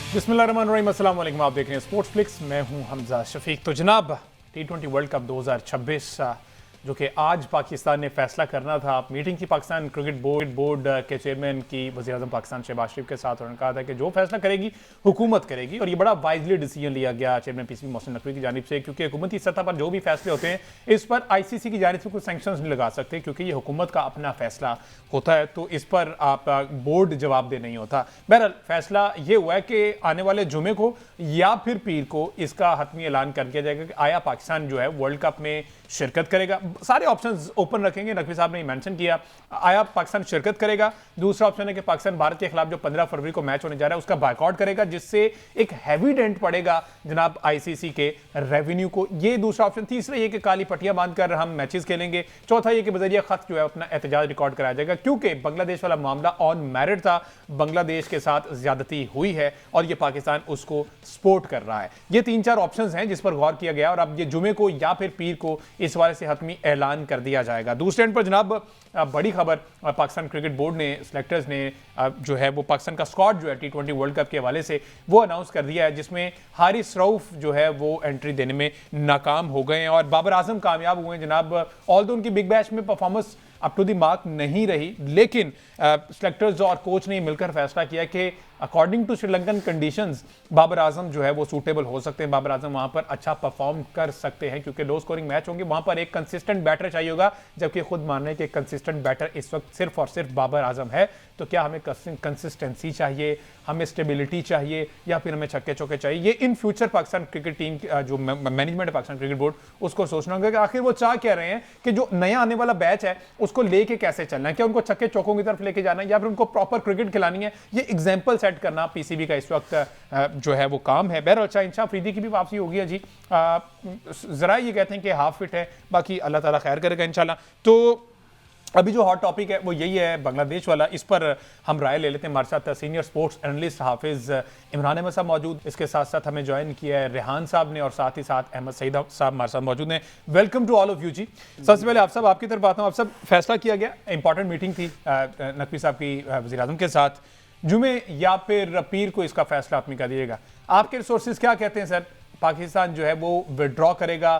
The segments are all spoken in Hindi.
बिस्मिल्लाहिर्रहमानिर्रहीम, अस्सलाम वालेकुम। आप देख रहे हैं स्पोर्ट्स फ्लिक्स। मैं हूं हमजा शफीक। तो जनाब, T20 वर्ल्ड कप 2026 जो कि आज पाकिस्तान ने फैसला करना था, मीटिंग की पाकिस्तान क्रिकेट बोर्ड के चेयरमैन की वज़ीर-ए-आज़म पाकिस्तान शहबाज शरीफ के साथ। उन्होंने कहा था कि जो फैसला करेगी हुकूमत करेगी, और ये बड़ा वाइजली डिसीजन लिया गया चेयरमैन पीसीबी मोहसिन नकवी की जानिब से, क्योंकि हुकूमती सतह पर जो भी फैसले होते हैं इस पर आईसीसी की जानिब से कुछ सैंक्शंस नहीं लगा सकते, क्योंकि ये हुकूमत का अपना फैसला होता है, तो इस पर आप बोर्ड जवाबदेह नहीं होता। बहरहाल फैसला ये हुआ है कि आने वाले जुमे को या फिर पीर को इसका हतमी ऐलान कर दिया जाएगा कि आया पाकिस्तान जो है वर्ल्ड कप में शिरकत करेगा। सारे ऑप्शंस ओपन रखेंगे। नकवी साहब ने मेंशन किया, आया पाकिस्तान शिरकत करेगा। दूसरा ऑप्शन है कि पाकिस्तान भारत के खिलाफ जो 15 फरवरी को मैच होने जा रहा है उसका बायकॉट करेगा, जिससे एक हैवी डेंट पड़ेगा जनाब आईसीसी के रेवेन्यू को। ये दूसरा ऑप्शन। तीसरा ये कि काली पट्टियां बांधकर हम मैचेस खेलेंगे। चौथा ये कि बजरिया खत जो है अपना एहतजाज रिकॉर्ड कराया जाएगा, क्योंकि बांग्लादेश वाला मामला ऑन मेरिट था, बांग्लादेश के साथ ज्यादती हुई है और ये पाकिस्तान उसको सपोर्ट कर रहा है। ये 3-4 ऑप्शंस हैं जिस पर गौर किया गया, और अब ये जुमे को या फिर पीर को इस वाले से हतमी ऐलान कर दिया जाएगा। दूसरे एंड पर जनाब बड़ी खबर, पाकिस्तान क्रिकेट बोर्ड ने, सिलेक्टर्स ने जो है वो पाकिस्तान का स्क्वाड जो है T20 वर्ल्ड कप के हवाले से वो अनाउंस कर दिया है, जिसमें हारिस रऊफ जो है वो एंट्री देने में नाकाम हो गए हैं और बाबर आजम कामयाब हुए हैं जनाब। ऑल्दो उनकी बिग बैश में performance up to the mark नहीं रही, लेकिन सिलेक्टर्स और कोच ने मिलकर फैसला किया कि according to Sri Lankan conditions Babar Azam जो है वो सूटेबल हो सकते हैं। बाबर आजम वहां पर अच्छा परफॉर्म कर सकते हैं, क्योंकि लो स्कोरिंग मैच होंगे, वहां पर एक कंसिस्टेंट बैटर चाहिए होगा, जबकि खुद मान रहे हैं कि कंसिस्टेंट बैटर इस वक्त सिर्फ और सिर्फ बाबर आजम है। तो क्या हमें कंसिस्टेंसी चाहिए, हमें स्टेबिलिटी चाहिए, या फिर हमें छक्के चौके चाहिए? ये in future Pakistan cricket team जो मैनेजमेंट है पाकिस्तान क्रिकेट बोर्ड, उसको सोचना होगा कि आखिर वो चाह क्या रहे हैं, कि जो नया आने वाला बैच है उसको लेके कैसे चलना है। क्या उनको छक्के चौकों की तरफ लेके जाना है, या फिर उनको प्रॉपर क्रिकेट खिलानी है? ये एग्जाम्पल सेट करना पीसीबी का इस वक्त जो है वो काम है। बहरहाल शाहिन अफरीदी की भी वापसी होगी है जी। जरा ये कहते हैं कि हाफ फिट है, बाकी अल्लाह ताला खैर करेगा इंशाल्लाह। तो अभी जो हॉट टॉपिक है वो यही है बांग्लादेश वाला, इस पर हम राय ले लेते हैं। हमारे साथ सीनियर स्पोर्ट्स एनालिस्ट हाफिज इमरान अहमद साहब मौजूद, इसके साथ साथ हमें ज्वाइन किया है रेहान साहब ने, और साथ ही साथ अहमद सईद साहब हमारे साथ मौजूद हैं। Welcome to all of you ji. सबसे पहले आप सब आपकी तरफ आता हूँ। आप सब फैसला किया गया, इंपॉर्टेंट मीटिंग थी नकवी साहब की वज़ीर आज़म के साथ, जुमे या फिर पीर को इसका फैसला अपनी कर दिएगा। आपके रिसोर्सेज क्या कहते हैं सर? पाकिस्तान जो है वो विड्रॉ करेगा,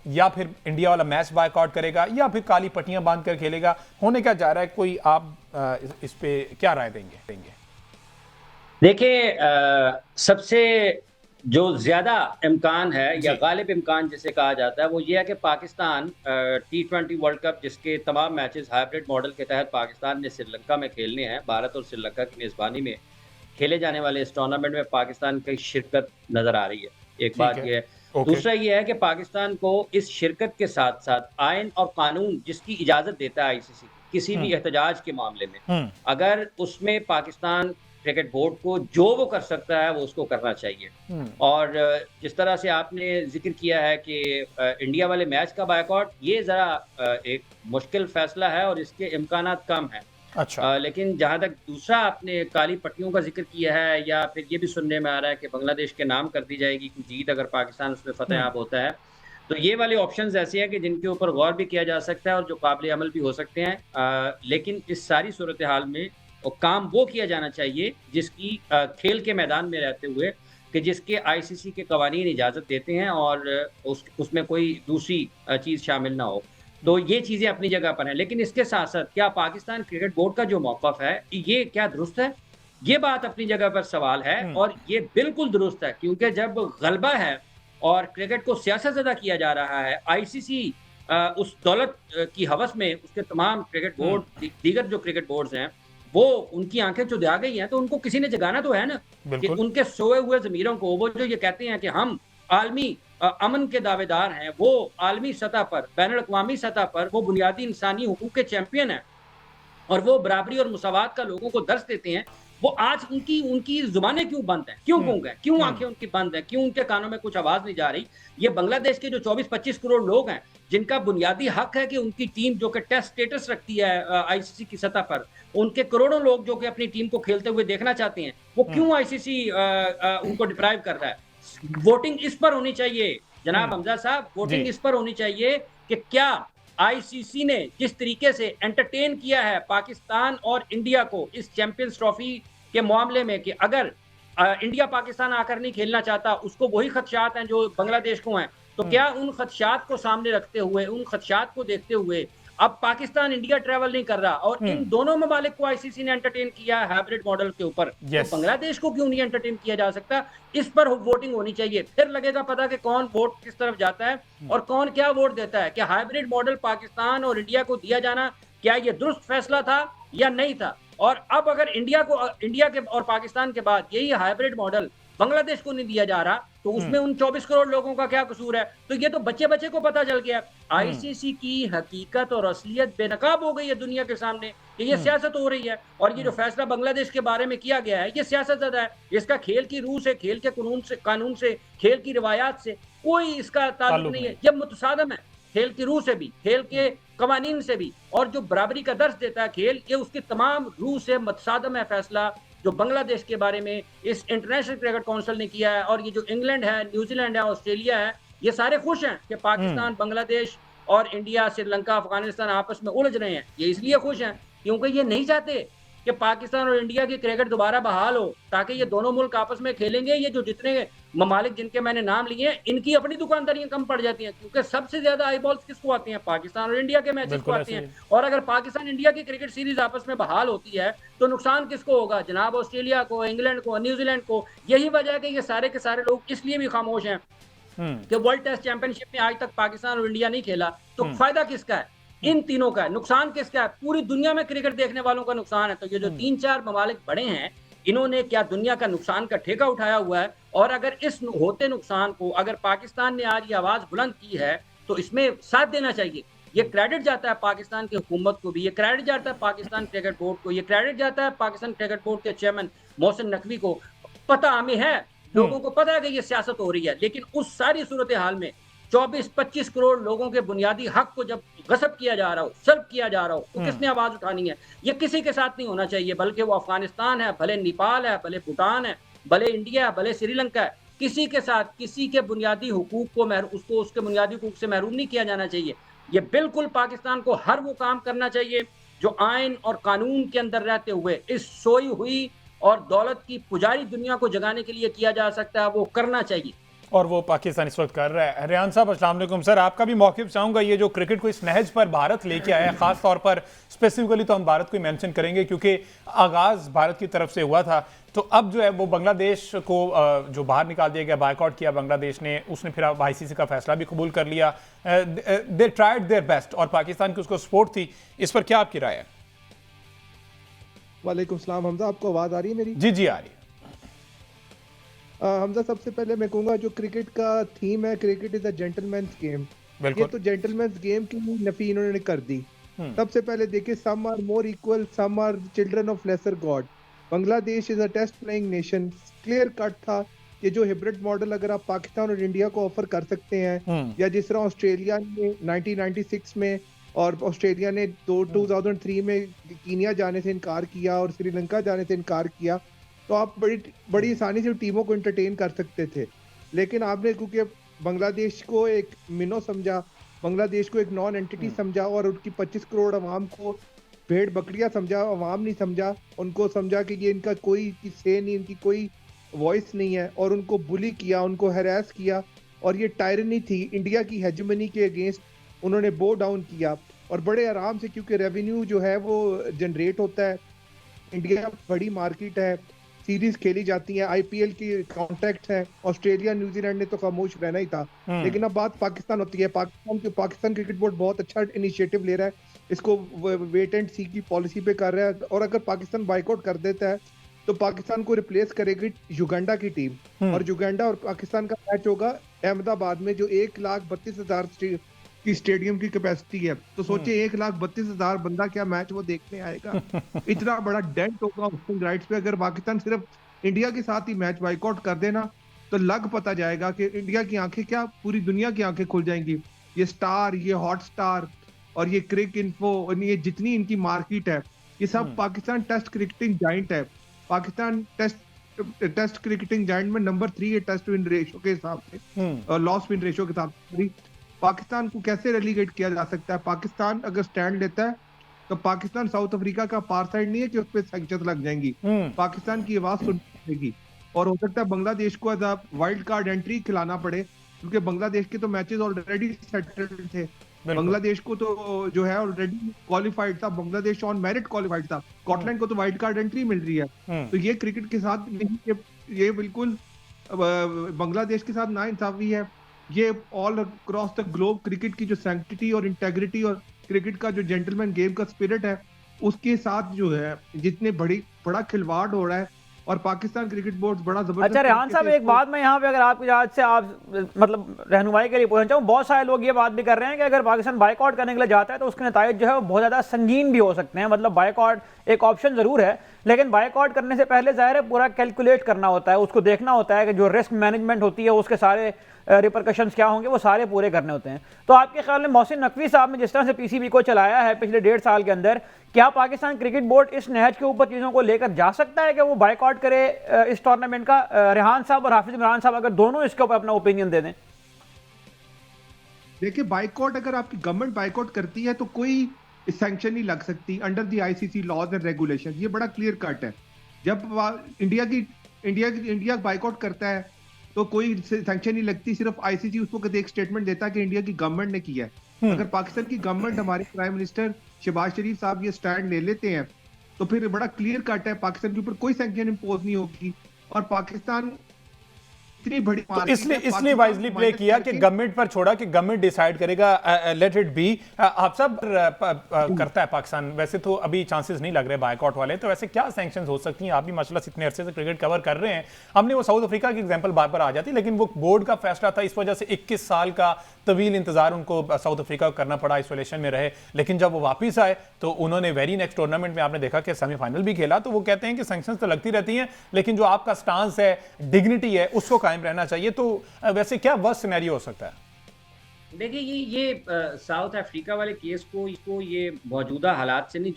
या फिर इंडिया वाला मैच बायकॉट करेगा, या फिर काली पट्टियां बांध कर खेलेगा? होने क्या जा रहा है, कोई आप इस पे क्या राय देंगे? देखिए, सबसे जो ज्यादा इम्कान है या गालिब इम्कान जिसे कहा जाता है वो ये है कि पाकिस्तान T20 वर्ल्ड कप, जिसके तमाम मैचेस हाइब्रिड मॉडल के तहत पाकिस्तान ने श्रीलंका में खेलने हैं, भारत और श्रीलंका की मेजबानी में खेले जाने वाले इस टूर्नामेंट में पाकिस्तान की शिरकत नजर आ रही है। एक बात ये है। दूसरा ये है कि पाकिस्तान को इस शिरकत के साथ साथ आयन और कानून जिसकी इजाजत देता है आईसीसी किसी भी एहतजाज के मामले में, अगर उसमें पाकिस्तान क्रिकेट बोर्ड को जो वो कर सकता है वो उसको करना चाहिए। और जिस तरह से आपने जिक्र किया है कि इंडिया वाले मैच का बायकॉट, ये जरा एक मुश्किल फैसला है और इसके इम्कानात कम है। अच्छा। लेकिन जहां तक दूसरा आपने काली पट्टियों का जिक्र किया है, या फिर ये भी सुनने में आ रहा है कि बांग्लादेश के नाम कर दी जाएगी कुछ जीत अगर पाकिस्तान उसमें फतेहाब होता है, तो ये वाले ऑप्शंस ऐसे हैं कि जिनके ऊपर गौर भी किया जा सकता है और जो काबिल अमल भी हो सकते हैं। लेकिन इस सारी सूरत हाल में और काम वो किया जाना चाहिए जिसकी खेल के मैदान में रहते हुए, कि जिसके आईसीसी के कवानीन इजाज़त देते हैं और उसमें कोई दूसरी चीज़ शामिल ना हो। तो ये चीज़ें अपनी जगह पर हैं, लेकिन इसके साथ साथ क्या पाकिस्तान क्रिकेट बोर्ड का जो मौक़िफ़ है ये क्या दुरुस्त है? ये बात अपनी जगह पर सवाल है, और ये बिल्कुल दुरुस्त है, क्योंकि जब गलबा है और क्रिकेट को सियासत ज़दा किया जा रहा है, आईसीसी उस दौलत की हवस में उसके तमाम क्रिकेट बोर्ड, दीगर जो क्रिकेट बोर्ड्स हैं, वो उनकी आंखें चुदिया गई हैं, तो उनको किसी ने जगाना तो है ना, कि उनके सोए हुए ज़मीरों को, वो जो ये कहते हैं कि हम आलमी अमन के दावेदार हैं, वो आलमी सतह पर, बैनुल-अक़वामी सतह पर वो बुनियादी इंसानी हुकूक के चैंपियन हैं, और वो बराबरी और मुसावात का लोगों को दर्स देते हैं, वो आज उनकी जुबानें क्यों बंद हैं? क्यों गूंग हैं? क्यों आंखें उनकी बंद हैं? क्यों उनके कानों में कुछ आवाज नहीं जा रही? ये बांग्लादेश के जो 24-25 करोड़ लोग हैं, जिनका बुनियादी हक है कि उनकी टीम जो कि टेस्ट स्टेटस रखती है आईसीसी की सतह पर, उनके करोड़ों लोग जो कि अपनी टीम को खेलते हुए देखना चाहते हैं, वो क्यों आईसीसी उनको डिप्राइव कर रहा है? वोटिंग इस पर होनी चाहिए जनाब हमजा साहब, वोटिंग इस पर होनी चाहिए कि क्या आईसीसी ने जिस तरीके से एंटरटेन किया है पाकिस्तान और इंडिया को इस चैंपियंस ट्रॉफी के मामले में, कि अगर इंडिया पाकिस्तान आकर नहीं खेलना चाहता, उसको वही खदशात हैं जो बांग्लादेश को हैं। तो क्या उन खदशात को सामने रखते हुए, उन खदशात को देखते हुए अब पाकिस्तान इंडिया ट्रैवल नहीं कर रहा और इन दोनों ममालिक को आईसीसी ने एंटरटेन किया है हाइब्रिड मॉडल के ऊपर, तो बांग्लादेश को क्यों नहीं एंटरटेन किया जा सकता? इस पर वोटिंग होनी चाहिए, फिर लगेगा पता कि कौन वोट किस तरफ जाता है और कौन क्या वोट देता है। क्या हाइब्रिड मॉडल पाकिस्तान और इंडिया को दिया जाना, क्या ये दुरुस्त फैसला था या नहीं था? और अब अगर इंडिया के और पाकिस्तान के बाद यही हाइब्रिड मॉडल बांग्लादेश को नहीं दिया जा रहा, तो उसमें उन 24 करोड़ लोगों का क्या कसूर है? तो ये तो बच्चे बच्चे को पता चल गया। आईसीसी की हकीकत और असलियत बेनकाब हो गई है दुनिया के सामने कि ये सियासत हो रही है और ये जो फैसला बांग्लादेश के बारे में किया गया है ये सियासत ज़्यादा है। इसका खेल की रूह से, खेल के कानून से, खेल की रिवायात से कोई इसका ताल्लुक नहीं है। ये मुतसादम है खेल की रूह से भी, खेल के कवानीन से भी, और जो बराबरी का दर्ज देता है खेल, ये उसकी तमाम रूह से मुतसादम है फैसला जो बांग्लादेश के बारे में इस इंटरनेशनल क्रिकेट काउंसिल ने किया है। और ये जो इंग्लैंड है, न्यूजीलैंड है, ऑस्ट्रेलिया है, ये सारे खुश हैं कि पाकिस्तान, बांग्लादेश और इंडिया, श्रीलंका, अफगानिस्तान आपस में उलझ रहे हैं। ये इसलिए खुश हैं क्योंकि ये नहीं चाहते कि पाकिस्तान और इंडिया की क्रिकेट दोबारा बहाल हो, ताकि ये दोनों मुल्क आपस में खेलेंगे। ये जो जितने ममालिक जिनके मैंने नाम लिए हैं, इनकी अपनी दुकानदारियां कम पड़ जाती हैं, क्योंकि सबसे ज्यादा आई बॉल्स किसको आती हैं? पाकिस्तान और इंडिया के मैचेस को आती हैं। और अगर पाकिस्तान इंडिया की क्रिकेट सीरीज आपस में बहाल होती है तो नुकसान किसको होगा? जनाब ऑस्ट्रेलिया को, इंग्लैंड को, न्यूजीलैंड को। यही वजह है कि ये सारे के सारे लोग इसलिए भी खामोश हैं कि वर्ल्ड टेस्ट चैंपियनशिप में आज तक पाकिस्तान और इंडिया नहीं खेला, तो फायदा किसका है? इन तीनों का है। नुकसान किसका है? पूरी दुनिया में क्रिकेट देखने वालों का नुकसान है। तो ये जो 3-4 ममालिक बड़े हैं, इन्होंने क्या दुनिया का नुकसान का ठेका उठाया हुआ है? और अगर इस होते नुकसान को अगर पाकिस्तान ने आज ये आवाज बुलंद की है तो इसमें साथ देना चाहिए। ये क्रेडिट जाता है पाकिस्तान की हुकूमत को भी, ये क्रेडिट जाता है पाकिस्तान क्रिकेट बोर्ड को, ये क्रेडिट जाता है पाकिस्तान क्रिकेट बोर्ड के चेयरमैन मोहसिन नकवी को। पता हमें है, लोगों को पता है कि ये सियासत हो रही है, लेकिन उस सारी सूरत हाल में 24-25 करोड़ लोगों के बुनियादी हक को जब गसब किया जा रहा हो, सल्ब किया जा रहा हो, तो किसने आवाज उठानी है? ये किसी के साथ नहीं होना चाहिए, बल्कि वो अफगानिस्तान है, भले नेपाल है, भले भूटान है, भले इंडिया है, भले श्रीलंका है, किसी के साथ किसी के बुनियादी हुकूक को उसको उसके बुनियादी हुकूक से महरूम नहीं किया जाना चाहिए। ये बिल्कुल पाकिस्तान को हर वो काम करना चाहिए जो आइन और कानून के अंदर रहते हुए इस सोई हुई और दौलत की पुजारी दुनिया को जगाने के लिए किया जा सकता है, वो करना चाहिए। और वो पाकिस्तान इस वक्त कर रहा है। रेहान साहब, अस्सलाम वालेकुम सर, आपका भी मौक़िफ़ चाहूँगा। ये जो क्रिकेट को इस नहज पर भारत लेके आया है, ख़ास तौर पर स्पेसिफिकली तो हम भारत को ही मेंशन करेंगे क्योंकि आगाज़ भारत की तरफ से हुआ था, तो अब जो है वो बांग्लादेश को जो बाहर निकाल दिया गया, बायकॉट किया बांग्लादेश ने, उसने फिर अब आईसीसी का फैसला भी कबूल कर लिया। दे ट्राइड देयर बेस्ट और पाकिस्तान की उसको सपोर्ट थी। इस पर क्या आपकी राय है? वालेकुम सलाम हमजा, आपको आवाज़ आ रही है मेरी? जी जी आ रही है। हमजा, सबसे पहले मैं कहूँगा जो क्रिकेट का थीम है, cricket is a gentleman's game, ये तो जेंटलमैन्स गेम की नफी इन्होंने कर दी। सबसे पहले देखिए, some are more equal, some are children of lesser god. Bangladesh is a test playing nation. Clear cut था कि जो हाइब्रिड मॉडल अगर आप पाकिस्तान और इंडिया को ऑफर कर सकते हैं, या जिस तरह ऑस्ट्रेलिया ने 1996 में और ऑस्ट्रेलिया ने 2003 में कीनिया जाने से इनकार किया और श्रीलंका जाने से इनकार किया, तो आप बड़ी आसानी से टीमों को एंटरटेन कर सकते थे। लेकिन आपने क्योंकि बांग्लादेश को एक मिनो समझा, बांग्लादेश को एक नॉन एंटिटी समझा और उनकी 25 करोड़ आवाम को भेड़ बकरियां समझा, आवाम नहीं समझा, उनको समझा कि ये इनका कोई से नहीं, इनकी कोई वॉइस नहीं है, और उनको बुली किया, उनको हैरेस किया। और ये टायरनी थी इंडिया की हेजमनी के अगेंस्ट, उन्होंने बो डाउन किया और बड़े आराम से, क्योंकि रेवेन्यू जो है वो जनरेट होता है, इंडिया बड़ी मार्केट है, सीरीज खेली जाती है, आईपीएल की कॉन्ट्रैक्ट है। ऑस्ट्रेलिया न्यूजीलैंड ने तो खामोश रहना ही था। लेकिन अब बात पाकिस्तान होती है। पाकिस्तान क्रिकेट बोर्ड बहुत अच्छा इनिशिएटिव ले रहा है, इसको वेट एंड सी की पॉलिसी पे कर रहा है, और अगर पाकिस्तान बाइकआउट कर देता है तो पाकिस्तान को रिप्लेस करेगी युगांडा की टीम, और युगांडा और पाकिस्तान का मैच होगा अहमदाबाद में, जो 1,32,000 की स्टेडियम की कैपेसिटी है। तो सोचिए 1,32,000 बंदा क्या मैच वो देखने आएगा। इतना बड़ा डेंट होगा होस्टिंग राइट्स पे। अगर पाकिस्तान सिर्फ इंडिया के साथ ही मैच बाइकआउट कर देना तो लग पता जाएगा कि इंडिया की आंखें क्या, पूरी दुनिया की आंखें खुल जाएंगी। ये स्टार, ये हॉट स्टार और ये क्रिक इन्फो और ये जितनी इनकी मार्केट है, ये सब पाकिस्तान टेस्ट क्रिकेटिंग जाइंट है। पाकिस्तान टेस्ट क्रिकेटिंग जाइंट में नंबर 3 है टेस्ट विन रेशो के हिसाब से और लॉस विन रेशो के हिसाब से। पाकिस्तान को कैसे रेलीगेट किया जा सकता है? पाकिस्तान अगर स्टैंड लेता है तो पाकिस्तान साउथ अफ्रीका का अपार्थाइड नहीं है कि उस पर सैंक्शन लग जाएंगी। पाकिस्तान की आवाज सुननी पड़ेगी। और हो सकता है बांग्लादेश को as a wild card entry खिलाना पड़े, क्योंकि बांग्लादेश के तो मैचेस ऑलरेडी सेटल्ड थे। बांग्लादेश को तो जो है ऑलरेडी क्वालिफाइड था, बांग्लादेश ऑन मेरिट क्वालिफाइड था, स्कॉटलैंड को तो वाइल्ड कार्ड एंट्री मिल रही है। तो ये क्रिकेट के साथ नहीं, ये बिल्कुल बांग्लादेश के साथ नाइंसाफी है। ये all across the globe cricket की जो सैंक्टिटी और इंटेग्रिटी और क्रिकेट का जो जेंटलमैन गेम का स्पिरिट है, उसके साथ जो है जितने बड़ा खिलवाड़ हो रहा है, और पाकिस्तान क्रिकेट बोर्ड बड़ा जबरदस्त। अच्छा रेहान साहब, एक बात मैं यहाँ पे अगर आपकी इजाज़त से आप मतलब रहनुमाई के लिए पूछना चाहूँ, बहुत सारे लोग ये बात भी कर रहे हैं कि अगर पाकिस्तान बाइकआउट करने के लिए जाता है तो उसके नतीजे जो है वो बहुत ज़्यादा संगीन भी हो सकते हैं। मतलब बाइकआउट एक ऑप्शन ज़रूर है, लेकिन बाइकआउट करने से पहले ज़ाहिर है पूरा कैलकुलेट करना होता है, उसको देखना होता है कि जो रिस्क मैनेजमेंट होती है उसके सारे रिपरकशंस क्या होंगे, वो सारे पूरे करने होते हैं। तो आपके ख्याल में मोहसिन नकवी साहब ने जिस तरह से पीसीबी को चलाया है पिछले 1.5 साल के अंदर, क्या पाकिस्तान क्रिकेट बोर्ड इस नहज के ऊपर चीज़ों को लेकर जा सकता है कि वो बाइकआउट करे इस टूर्नामेंट का? रेहान साहब और हाफिज इमरान साहब अगर दोनों इसके ऊपर अपना ओपिनियन दे दें। देखिए, बाइकआउट अगर आपकी गवर्नमेंट बाइकआउट करती है तो कोई सैंक्शन नहीं लग सकती under the ICC laws and regulation, ये बड़ा क्लियर कट है। जब इंडिया बाइकआउट करता है तो कोई सैंक्शन नहीं लगती, सिर्फ आईसीसी उसको कभी एक स्टेटमेंट देता है कि इंडिया की गवर्नमेंट ने किया है। अगर पाकिस्तान की गवर्नमेंट, हमारे प्राइम मिनिस्टर शहबाज शरीफ साहब ये स्टैंड ले लेते हैं तो फिर बड़ा क्लियर कट है पाकिस्तान के ऊपर कोई सैंक्शन इंपोज नहीं होगी। और पाकिस्तान इतनी बड़ी तो इसलिए वाइजली प्ले किया कि गवर्नमेंट पर छोड़ा कि गवर्नमेंट डिसाइड करेगा, लेट इट बी। आप सब करता है पाकिस्तान, वैसे तो अभी चांसेस नहीं लग रहे बाइकआउट वाले, तो वैसे क्या सैंक्शंस हो सकती हैं? आप भी माशाल्लाह इतने अरसे से क्रिकेट कवर कर रहे हैं, हमने वो साउथ अफ्रीका की एग्जांपल बार बार आ जाती, लेकिन वो बोर्ड का फैसला था, इस वजह से 21 साल का तवील इंतजार उनको साउथ अफ्रीका को करना पड़ा, आइसोलेशन में रहे। लेकिन जब वो वापस आए तो उन्होंने वेरी नेक्स्ट टूर्नामेंट में आपने देखा कि सेमीफाइनल भी खेला। तो वो कहते हैं कि सैंक्शंस तो लगती रहती हैं, लेकिन जो आपका स्टांस है, डिग्निटी है, उसको कायम रहना चाहिए। तो वैसे क्या वर्स्ट सिनेरियो हो सकता है? देखिए, ये साउथ अफ्रीका वाले केस को इसको ये मौजूदा हालात से नहीं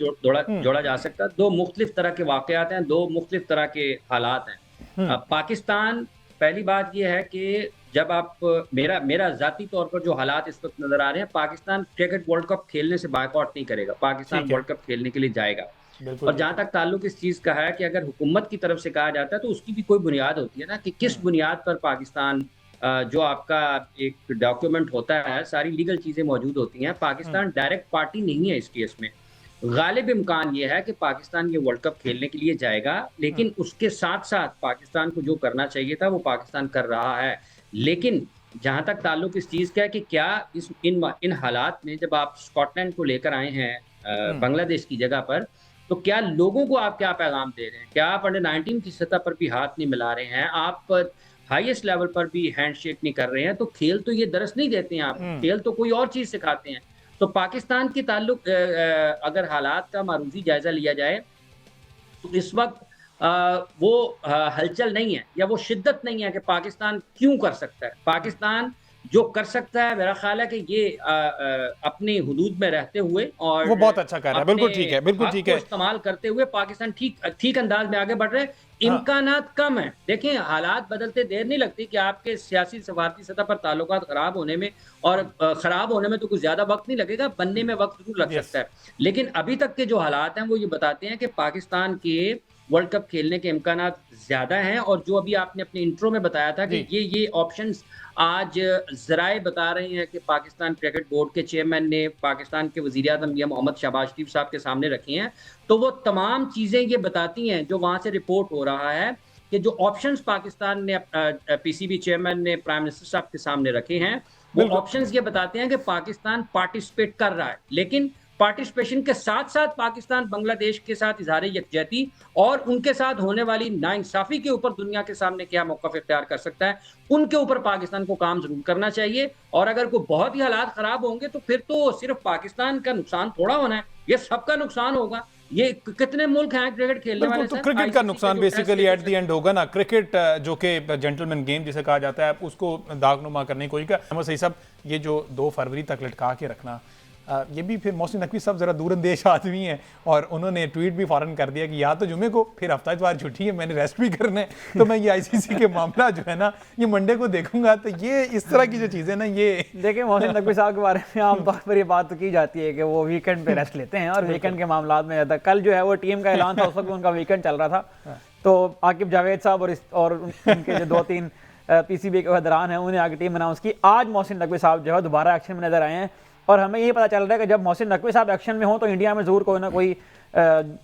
जोड़ा जा सकता। दो मुख्तलिफ तरह के वाकयात हैं, दो मुख्तलिफ तरह के हालात हैं। पाकिस्तान, पहली बात ये है कि जब आप मेरा जाती तौर पर जो हालात इस वक्त नजर आ रहे हैं, पाकिस्तान क्रिकेट वर्ल्ड कप खेलने से बायकॉट नहीं करेगा, पाकिस्तान वर्ल्ड कप खेलने के लिए जाएगा। और जहां तक ताल्लुक इस चीज का है कि अगर हुकूमत की तरफ से कहा जाता है तो उसकी भी कोई बुनियाद होती है ना, कि किस बुनियाद पर पाकिस्तान, जो आपका एक डॉक्यूमेंट होता है, सारी लीगल चीजें मौजूद होती हैं। पाकिस्तान डायरेक्ट पार्टी नहीं है इस केस में। गालिब इम्कान ये है कि पाकिस्तान ये वर्ल्ड कप खेलने के लिए जाएगा, लेकिन उसके साथ साथ पाकिस्तान को जो करना चाहिए था वो पाकिस्तान कर रहा है। लेकिन जहां तक ताल्लुक इस चीज का है कि क्या इन हालात में जब आप स्कॉटलैंड को लेकर आए हैं बांग्लादेश की जगह पर, तो क्या लोगों को आप क्या पैगाम दे रहे हैं? क्या आप अंडर 19 की सतह पर भी हाथ नहीं मिला रहे हैं? आप हाईएस्ट लेवल पर भी हैंडशेक नहीं कर रहे हैं? तो खेल तो ये दरस नहीं देते हैं, आप खेल तो कोई और चीज सिखाते हैं। तो पाकिस्तान के ताल्लुक अगर हालात का मारूजी जायजा लिया जाए तो इस वक्त वो हलचल नहीं है या वो शिद्दत नहीं है कि पाकिस्तान क्यों कर सकता है। पाकिस्तान जो कर सकता है, मेरा ख्याल है कि ये अपनी हुदूद में रहते हुए और वो बहुत अच्छा कर रहा है। बिल्कुल ठीक है, बिल्कुल ठीक है, इस्तेमाल करते हुए पाकिस्तान ठीक अंदाज में आगे बढ़ रहे हैं। इम्कानात कम है। देखें, हालात बदलते देर नहीं लगती कि आपके सियासी सफारती सतह पर ताल्लुकात खराब होने में, और खराब होने में तो कुछ ज्यादा वक्त नहीं लगेगा, बनने में वक्त जरूर लग सकता है। लेकिन अभी तक के जो हालात हैं वो ये बताते हैं कि पाकिस्तान के वर्ल्ड कप खेलने के इम्कानात ज्यादा हैं। और जो अभी आपने अपने इंट्रो में बताया था कि ये ऑप्शंस आज जराए बता रहे हैं कि पाकिस्तान क्रिकेट बोर्ड के चेयरमैन ने पाकिस्तान के वज़ीर-ए-आज़म मियां मोहम्मद शहबाज शरीफ साहब के सामने रखी हैं, तो वो तमाम चीज़ें ये बताती हैं जो वहाँ से रिपोर्ट हो रहा है कि जो ऑप्शंस पाकिस्तान ने पीसीबी चेयरमैन ने प्राइम मिनिस्टर साहब के सामने रखे हैं, वो ऑप्शंस ये बताते हैं कि पाकिस्तान पार्टिसिपेट कर रहा है। लेकिन पार्टिसिपेशन के साथ साथ पाकिस्तान बांग्लादेश के साथ इजहार यकजहती और उनके साथ होने वाली नाइंसाफी के ऊपर दुनिया के सामने क्या मौक़िफ़ इख्तियार कर सकता है, उनके ऊपर पाकिस्तान को काम जरूर करना चाहिए। और अगर कोई बहुत ही हालात खराब होंगे तो फिर तो सिर्फ पाकिस्तान का नुकसान थोड़ा होना है, ये सबका नुकसान होगा। ये कितने मुल्क हैं क्रिकेट खेलने वाले, तो क्रिकेट का नुकसान बेसिकली एट द एंड होगा ना। क्रिकेट जो कि जेंटलमैन गेम जिसे कहा जाता है, उसको दागनुमा करने की कोशिश कर। सही साहब, ये जो 2 फरवरी तक लटका के रखना, ये भी फिर मोहसिन नकवी साहब ज़रा दूरंदेश आदमी हैं और उन्होंने ट्वीट भी फ़ौरन कर दिया कि या तो जुमे को फिर हफ्ता इतवार छुट्टी है, मैंने रेस्ट भी करना है, तो मैं ये आईसीसी के मामला जो है ना ये मंडे को देखूंगा। तो ये इस तरह की जो चीज़ें ना ये देखिए मोहसिन नकवी साहब के बारे में आमतौर पर ये बात तो की जाती है कि वो वीकेंड पे रेस्ट लेते हैं और वीकेंड के मामला में ज़्यादा। कल जो है वो टीम का ऐलान था, उस वक्त उनका वीकेंड चल रहा था, तो आकिब जावेद साहब और उनके जो 2-3 पीसीबी के दौरान है उन्हें आगे टीम अनाउंस की। आज मोहसिन नकवी साहब जो है दोबारा एक्शन में नजर आए हैं और हमें यही पता चल रहा है कि जब मोहसिन नकवी साहब एक्शन में हो तो इंडिया में जरूर कोई ना कोई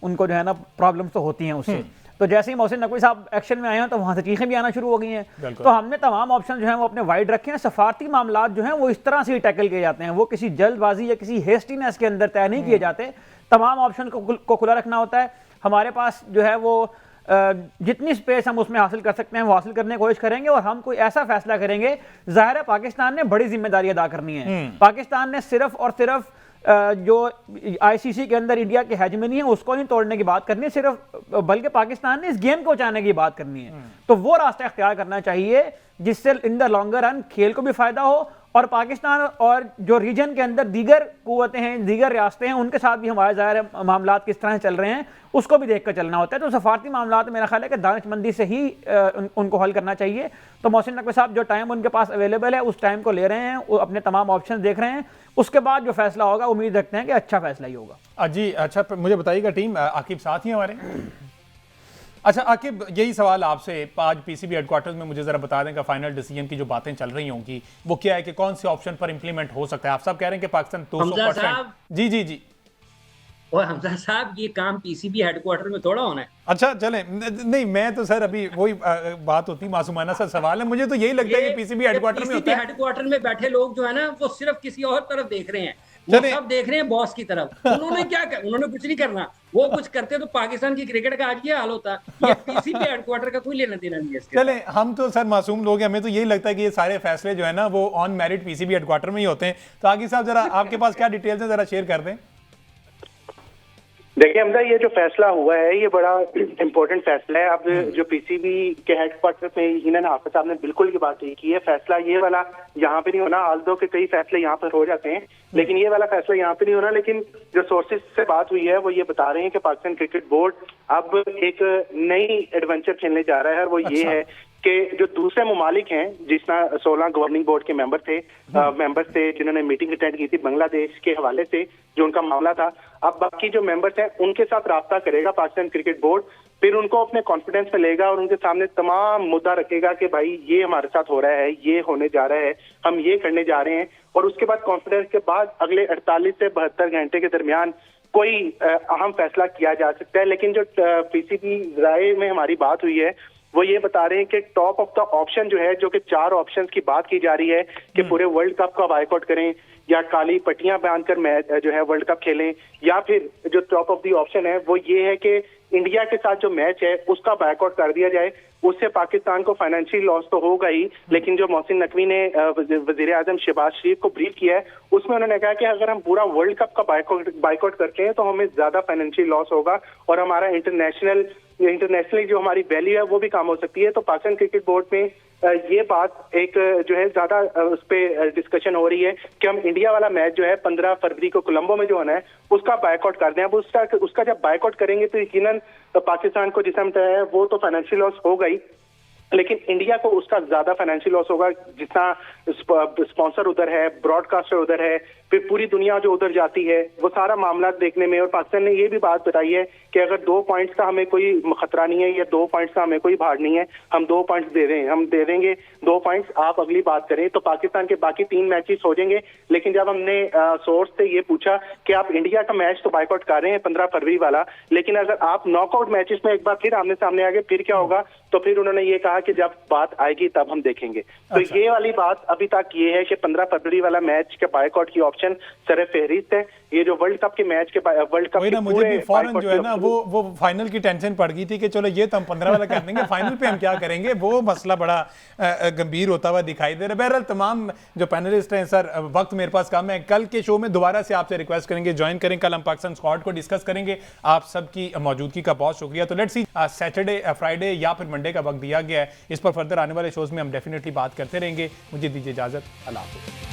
उनको जो है ना प्रॉब्लम्स तो होती हैं उससे। तो जैसे ही मोहसिन नकवी साहब एक्शन में आए हैं तो वहां से चीखें भी आना शुरू हो गई हैं। तो हमने तमाम ऑप्शन जो है वो अपने वाइड रखे हैं। सफारती मामला जो है वो इस तरह से ही टैकल किए जाते हैं, वो किसी जल्दबाजी या किसी हेस्टीनेस के अंदर तय नहीं किए जाते। तमाम ऑप्शन को खुला रखना होता है। हमारे पास जो है वो जितनी स्पेस हम उसमें हासिल कर सकते हैं वो हासिल करने की कोशिश करेंगे और हम कोई ऐसा फैसला करेंगे। जाहिर है पाकिस्तान ने बड़ी जिम्मेदारी अदा करनी है। पाकिस्तान ने सिर्फ और सिर्फ जो आईसीसी के अंदर इंडिया की हेजमनी है उसको नहीं तोड़ने की बात करनी है सिर्फ, बल्कि पाकिस्तान ने इस गेम को बचाने की बात करनी है। तो वो रास्ता इख्तियार करना चाहिए जिससे इन द लॉन्गर रन खेल को भी फायदा हो और पाकिस्तान और जो रीजन के अंदर दीगर कुव्वतें हैं, दीगर रियासतें हैं, उनके साथ भी हमारे ज़ाहिर मामला किस तरह चल रहे हैं उसको भी देख कर चलना होता है। तो सफारती मामला मेरा ख्याल है कि दानिशमंदी से ही उनको हल करना चाहिए। तो मोहसिन नकवी साहब जो टाइम उनके पास अवेलेबल है उस टाइम को ले रहे हैं, वो अपने तमाम ऑप्शन देख रहे हैं, उसके बाद जो फैसला होगा उम्मीद रखते हैं कि अच्छा फैसला ही होगा। जी अच्छा, मुझे बताइएगा टीम, आकिब साथ ही हमारे। अच्छा आकिब, यही सवाल आपसे, आज पीसीबी हेडक्वार्टर्स में मुझे जरा बता दें कि फाइनल डिसीजन की जो बातें चल रही होंगी वो क्या है कि कौन से ऑप्शन पर इंप्लीमेंट हो सकता है? आप सब कह रहे हैं कि पाकिस्तान 200%। जी जी जी। और हमजा साहब ये काम पीसीबी हेडक्वार्टर में थोड़ा होना है। अच्छा चले, नहीं मैं तो सर अभी वही बात होती, मासूमाना सा सवाल है, मुझे तो यही लगता है कि पीसीबी हेडक्वार्टर में होता है। हेडक्वार्टर में बैठे लोग जो है ना वो सिर्फ किसी और तरफ देख रहे हैं, वो सब देख रहे हैं बॉस की तरफ। उन्होंने क्या कर, उन्होंने कुछ नहीं करना, वो कुछ करते तो पाकिस्तान की क्रिकेट का आज ये हाल होता। ये पीसीबी हेडक्वार्टर का कोई लेना देना नहीं है इसके। चले, हम तो सर मासूम लोग हैं, हमें तो यही लगता है कि ये सारे फैसले जो है ना वो ऑन मेरिट पीसीबी हेडक्वार्टर में ही होते हैं। तो आगे साहब जरा आपके पास क्या डिटेल्स है, जरा शेयर कर दें। देखिए हमजा, ये जो फैसला हुआ है ये बड़ा इम्पोर्टेंट फैसला है। अब जो पीसीबी के हेडक्वार्टर में हिना हाफिज साहब ने बिल्कुल ये बात की है, फैसला ये वाला यहाँ पे नहीं होना। आल्दो के कई फैसले यहाँ पर हो जाते हैं लेकिन ये वाला फैसला यहाँ पे नहीं होना। लेकिन जो सोर्सेज से बात हुई है वो ये बता रहे हैं कि पाकिस्तान क्रिकेट बोर्ड अब एक नई एडवेंचर खेलने जा रहा है और वो ये है कि जो दूसरे ममालिक हैं, जिसमें 16 गवर्निंग बोर्ड के मेंबर्स थे जिन्होंने मीटिंग अटेंड की थी बांग्लादेश के हवाले से जो उनका मामला था, अब बाकी जो मेंबर्स हैं उनके साथ राब्ता करेगा पाकिस्तान क्रिकेट बोर्ड। फिर उनको अपने कॉन्फिडेंस में लेगा और उनके सामने तमाम मुद्दा रखेगा कि भाई ये हमारे साथ हो रहा है, ये होने जा रहा है, हम ये करने जा रहे हैं। और उसके बाद कॉन्फिडेंस के बाद अगले 48 से 72 घंटे के दरमियान कोई अहम फैसला किया जा सकता है। लेकिन जो पीसीबी राय में हमारी बात हुई है वो ये बता रहे हैं कि टॉप ऑफ द ऑप्शन जो है, जो कि 4 ऑप्शंस की बात की जा रही है कि पूरे वर्ल्ड कप का बायकॉट करें या काली पट्टियां बांधकर मैच जो है वर्ल्ड कप खेलें, या फिर जो टॉप ऑफ द ऑप्शन है वो ये है कि इंडिया के साथ जो मैच है उसका बायकॉट कर दिया जाए। उससे पाकिस्तान को फाइनेंशियल लॉस तो होगा ही, लेकिन जो मोहसिन नकवी ने वजीर आजम शहबाज शरीफ को ब्रीफ किया है उसमें उन्होंने कहा कि अगर हम पूरा वर्ल्ड कप का बायकॉट करते हैं तो हमें ज्यादा फाइनेंशियल लॉस होगा और हमारा इंटरनेशनली जो हमारी वैल्यू है वो भी कम हो सकती है। तो पाकिस्तान क्रिकेट बोर्ड में ये बात एक जो है ज्यादा उस पर डिस्कशन हो रही है कि हम इंडिया वाला मैच जो है 15 फरवरी को कोलंबो में जो होना है उसका बायकॉट कर दें। अब उसका जब बायकॉट करेंगे तो यकीनन पाकिस्तान को जिसम है वो तो फाइनेंशियल लॉस होगा ही, लेकिन इंडिया को उसका ज्यादा फाइनेंशियल लॉस होगा। जितना स्पॉन्सर उधर है, ब्रॉडकास्टर उधर है, फिर पूरी दुनिया जो उधर जाती है वो सारा मामला देखने में। और पाकिस्तान ने ये भी बात बताई है कि अगर 2 पॉइंट्स का हमें कोई खतरा नहीं है या 2 पॉइंट्स का हमें कोई भार नहीं है, हम 2 पॉइंट्स दे रहे हैं, हम दे देंगे 2 पॉइंट्स, आप अगली बात करें। तो पाकिस्तान के बाकी 3 मैचेस हो जाएंगे। लेकिन जब हमने सोर्स से ये पूछा कि आप इंडिया का मैच तो बायकॉट कर रहे हैं 15 फरवरी वाला, लेकिन अगर आप नॉकआउट मैचेस में एक बार फिर आमने सामने आ गए फिर क्या होगा, तो फिर उन्होंने ये कहा कि जब बात आएगी तब हम देखेंगे। तो ये वाली बात अभी तक ये है कि 15 फरवरी वाला मैच के बायकॉट की ऑप्शन सर फहरिस्त है। ये जो वर्ल्ड कप के मैच के वर्ल्ड कप के मुझे भी फौरन जो है ना वो फाइनल की टेंशन पड़ गई थी कि चलो ये तो हम 15 वाला कर देंगे, फाइनल पे हम क्या करेंगे, वो मसला बड़ा गंभीर होता हुआ दिखाई दे रहा है। बहरहाल तमाम जो पैनलिस्ट हैं सर, वक्त मेरे पास कम है, कल के शो में दोबारा से आपसे रिक्वेस्ट करेंगे ज्वाइन करें, कल हम पाकिस्तान स्क्वाड को डिस्कस करेंगे। आप सबकी मौजूदगी का बहुत शुक्रिया। तो लेट्स सी सैटरडे फ्राइडे या फिर मंडे का वक्त दिया गया है, इस पर फर्दर आने वाले शोज में हम डेफिनेटली बात करते रहेंगे। मुझे दीजिए इजाजत, अल्लाह हाफिज़।